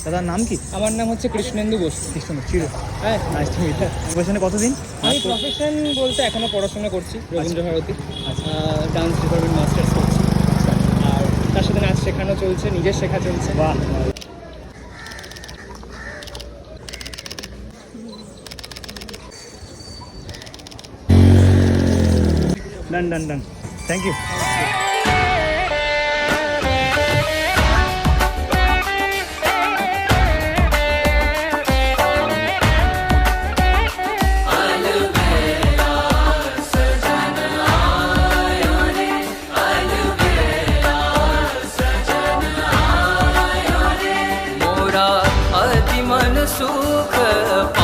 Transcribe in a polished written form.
দাদার নাম কি? আমার নাম হচ্ছে কৃষ্ণেন্দু বসু। কৃষ্ণেন্দু চির। হ্যাঁ, নাইস টু মিট। প্রফেশনে কতদিন? আমি প্রফেশন বলতে এখনও পড়াশোনা করছি রবীন্দ্রভারতী, আচ্ছা। ডান্স ডিপার্টমেন্ট মাস্টার্স করছি। আর তার সাথে নাচ শেখানো চলছে, নিজের শেখা চলছে। বাহ, ডান ডান ডান, থ্যাংক ইউ। सुख